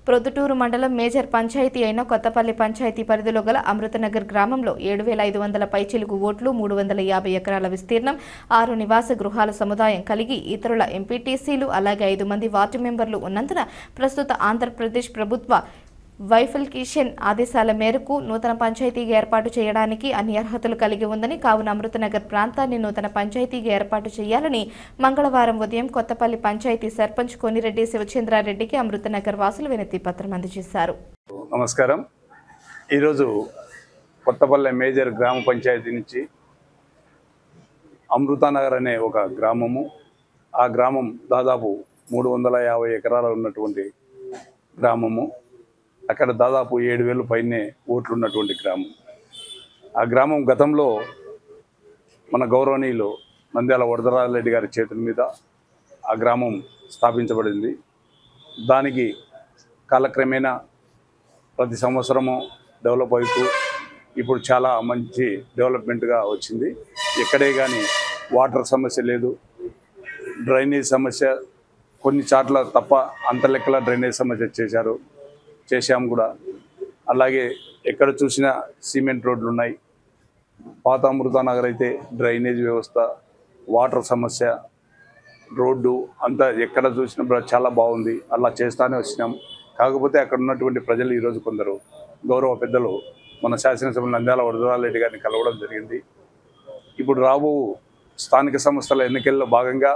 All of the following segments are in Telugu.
ప్రొద్దుటూరు మండలం మేజర్ పంచాయతీ అయిన కొత్తపల్లి పంచాయతీ పరిధిలో గల అమృతనగర్ గ్రామంలో 7,500 పైచిలుకు ఓట్లు, 350 ఎకరాల విస్తీర్ణం, 6 నివాస గృహాల సముదాయం కలిగి ఇతరుల ఎంపీటీసీలు అలాగే 5 మంది వార్డు మెంబర్లు ఉన్నందున ప్రస్తుత ఆంధ్రప్రదేశ్ ప్రభుత్వ వైఫల్కేషన్ ఆదేశాల మేరకు నూతన పంచాయతీగా ఏర్పాటు చేయడానికి అన్ని అర్హతలు కలిగి ఉందని, కావున అమృతనగర్ ప్రాంతాన్ని నూతన పంచాయతీగా ఏర్పాటు చేయాలని మంగళవారం ఉదయం కొత్తపల్లి పంచాయతీ సర్పంచ్ కొనిరెడ్డి శివచంద్రారెడ్డికి అమృతనగర్ వాసులు వినతి పత్రం అందజేశారు. నమస్కారం. ఈరోజు కొత్తపల్లి మేజర్ గ్రామ పంచాయతీ నుంచి అమృతనగర్ అనే ఒక గ్రామము, ఆ గ్రామం దాదాపు 350 ఎకరాలు ఉన్నటువంటి గ్రామము. అక్కడ దాదాపు 7,000 పైనే ఓట్లు ఉన్నటువంటి గ్రామం. ఆ గ్రామం గతంలో మన గౌరవనీయులు నంద్యాల వరదరాజరెడ్డి గారి చేతుల మీద ఆ గ్రామం స్థాపించబడింది. దానికి కాలక్రమేణా ప్రతి సంవత్సరము డెవలప్ అవుతూ ఇప్పుడు చాలా మంచి డెవలప్మెంట్గా వచ్చింది. ఎక్కడే కానీ వాటర్ సమస్య లేదు, డ్రైనేజ్ సమస్య కొన్ని చాట్ల తప్ప అంత లెక్కల డ్రైనేజ్ సమస్య చేశాము కూడా. అలాగే ఎక్కడ చూసినా సిమెంట్ రోడ్లు ఉన్నాయి. పాత అమృతనగర్ అయితే డ్రైనేజ్ వ్యవస్థ, వాటర్ సమస్య, రోడ్డు అంతా ఎక్కడ చూసినా చాలా బాగుంది. అలా చేస్తానే వచ్చినాం. కాకపోతే అక్కడ ఉన్నటువంటి ప్రజలు ఈరోజు కొందరు గౌరవ పెద్దలు మన శాసనసభ్యులు నంద్యాల వరదరాజరెడ్డి గారిని కలవడం జరిగింది. ఇప్పుడు రాబో స్థానిక సంస్థల ఎన్నికల్లో భాగంగా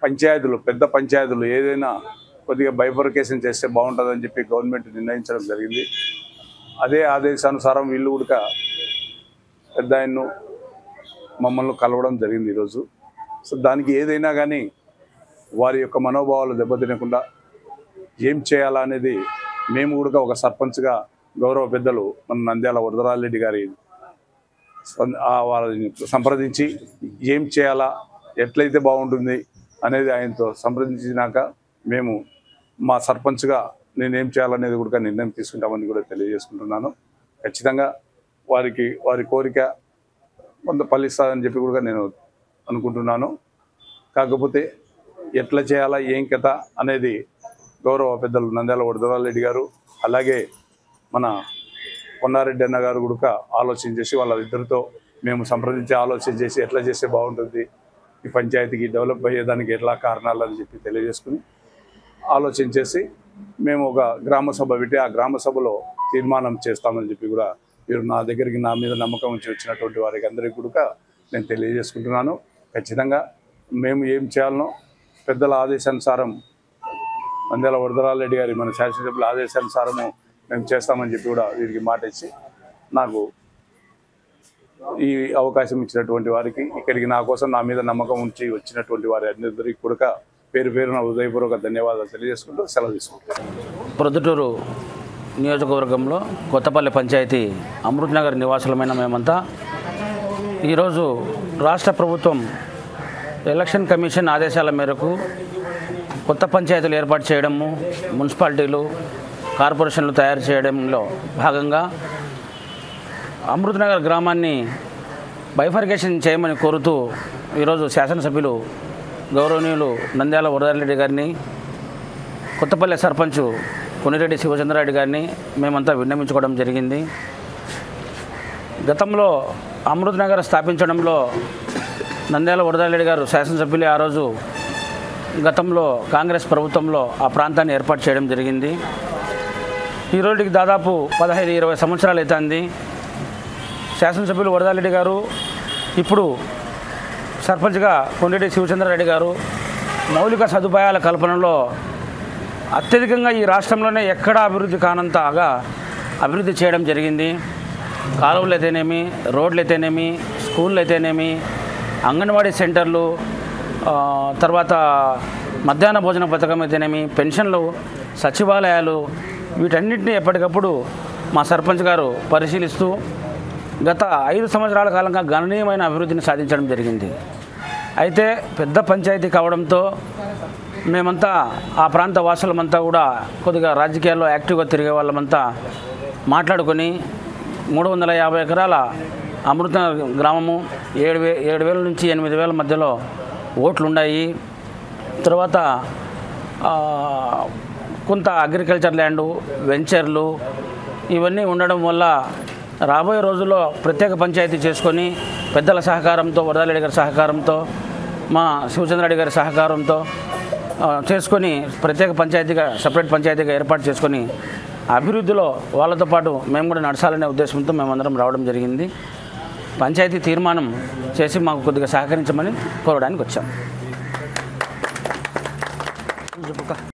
పంచాయతీలు, పెద్ద పంచాయతీలు ఏదైనా కొద్దిగా బైఫర్కేషన్ చేస్తే బాగుంటుందని చెప్పి గవర్నమెంట్ నిర్ణయించడం జరిగింది. అదే ఆదేశానుసారం వీళ్ళు కూడా పెద్ద ఆయన్ను మమ్మల్ని కలవడం జరిగింది ఈరోజు. సో దానికి ఏదైనా కానీ వారి యొక్క మనోభావాలు దెబ్బతినకుండా ఏం చేయాలా అనేది మేము కూడా ఒక సర్పంచ్గా గౌరవ పెద్దలు మన నంద్యాల వరదరాజరెడ్డి గారి వారిని సంప్రదించి ఏం చేయాలా, ఎట్లయితే బాగుంటుంది అనేది ఆయనతో సంప్రదించినాక మేము మా సర్పంచ్గా నేనేం చేయాలనేది కూడా నిర్ణయం తీసుకుంటామని కూడా తెలియజేసుకుంటున్నాను. ఖచ్చితంగా వారి కోరిక కొంత ఫలిస్తుందని చెప్పి కూడా నేను అనుకుంటున్నాను. కాకపోతే ఎట్లా చేయాలా, ఏం కథ అనేది గౌరవ పెద్దలు నంద్యాల వరదరాజరెడ్డి గారు అలాగే మన కొండారెడ్డి అన్న గారు కూడా ఆలోచన చేసి వాళ్ళిద్దరితో మేము సంప్రదించి ఆలోచన చేసి ఎట్లా చేస్తే బాగుంటుంది, ఈ పంచాయతీకి డెవలప్ అయ్యేదానికి ఎట్లా కారణాలు అని చెప్పి తెలియజేసుకుని ఆలోచన చేసి మేము ఒక గ్రామ సభ పెట్టి ఆ గ్రామ సభలో తీర్మానం చేస్తామని చెప్పి కూడా మీరు నా దగ్గరికి నా మీద నమ్మకం ఉంచి వచ్చినటువంటి వారికి అందరికీ కూడా నేను తెలియజేసుకుంటున్నాను. ఖచ్చితంగా మేము ఏం చేయాలనో పెద్దల ఆదేశానుసారం నంద్యాల వరదరాజరెడ్డి గారి మన శాసనసభ్యుల ఆదేశానుసారము మేము చేస్తామని చెప్పి కూడా వీరికి మాట ఇచ్చి నాకు ఈ అవకాశం ఇచ్చినటువంటి వారికి, ఇక్కడికి నా కోసం నా మీద నమ్మకం ఉంచి వచ్చినటువంటి వారి అందరికీ కూడా పేరు పేరున హృదయపూర్వక ధన్యవాదాలు తెలియజేసుకుంటూ సెలవు తీసుకుంటాం. ప్రొద్దుటూరు నియోజకవర్గంలో కొత్తపల్లి పంచాయతీ అమృతనగర్ నివాసులమైన మేమంతా ఈరోజు రాష్ట్ర ప్రభుత్వం ఎలక్షన్ కమిషన్ ఆదేశాల మేరకు కొత్త పంచాయతీలు ఏర్పాటు చేయడము, మున్సిపాలిటీలు, కార్పొరేషన్లు తయారు చేయడంలో భాగంగా అమృతనగర్ గ్రామాన్ని బైఫర్కేషన్ చేయమని కోరుతూ ఈరోజు శాసనసభ్యులు గౌరవనీయులు నంద్యాల వరదరాజరెడ్డి గారిని, కొత్తపల్లి సర్పంచ్ కొనిరెడ్డి శివచంద్రారెడ్డి గారిని మేమంతా విన్నవించుకోవడం జరిగింది. గతంలో అమృతనగర్ స్థాపించడంలో నంద్యాల వరదరాజరెడ్డి గారు శాసనసభ్యులే ఆ రోజు గతంలో కాంగ్రెస్ ప్రభుత్వంలో ఆ ప్రాంతాన్ని ఏర్పాటు చేయడం జరిగింది. ఈ రోజుకి దాదాపు 15-20 సంవత్సరాలు అవుతుంది. శాసనసభ్యులు వరదరాజరెడ్డి గారు ఇప్పుడు సర్పంచ్గా కొండరెడ్డి శివచంద్రారెడ్డి గారు మౌలిక సదుపాయాల కల్పనలో అత్యధికంగా ఈ రాష్ట్రంలోనే ఎక్కడా అభివృద్ధి కానంతగా అభివృద్ధి చేయడం జరిగింది. కాలువలు అయితేనేమి, రోడ్లు అయితేనేమి, స్కూళ్ళు అయితేనేమి, అంగన్వాడీ సెంటర్లు, తర్వాత మధ్యాహ్న భోజన పథకం అయితేనేమి, పెన్షన్లు, సచివాలయాలు, వీటన్నిటిని ఎప్పటికప్పుడు మా సర్పంచ్ గారు పరిశీలిస్తూ గత 5 సంవత్సరాల కాలంగా గణనీయమైన అభివృద్ధిని సాధించడం జరిగింది. అయితే పెద్ద పంచాయతీ కావడంతో మేమంతా ఆ ప్రాంత వాసులమంతా కూడా కొద్దిగా రాజకీయాల్లో యాక్టివ్గా తిరిగే వాళ్ళమంతా మాట్లాడుకొని 350 ఎకరాల అమృత గ్రామము 7,000 నుంచి 8,000 మధ్యలో ఓట్లు ఉన్నాయి. తర్వాత కొంత అగ్రికల్చర్ ల్యాండు, వెంచర్లు ఇవన్నీ ఉండడం వల్ల రాబోయే రోజుల్లో ప్రత్యేక పంచాయతీ చేసుకొని పెద్దల సహకారంతో, వరదారెడ్డి గారి సహకారంతో, మా శివచంద్రారెడ్డి గారి సహకారంతో చేసుకొని ప్రత్యేక పంచాయతీగా, సపరేట్ పంచాయతీగా ఏర్పాటు చేసుకొని అభివృద్ధిలో వాళ్ళతో పాటు మేము కూడా నడచాలనే ఉద్దేశంతో మేమందరం రావడం జరిగింది. పంచాయతీ తీర్మానం చేసి మాకు కొద్దిగా సహకరించమని కోరడానికి వచ్చాం.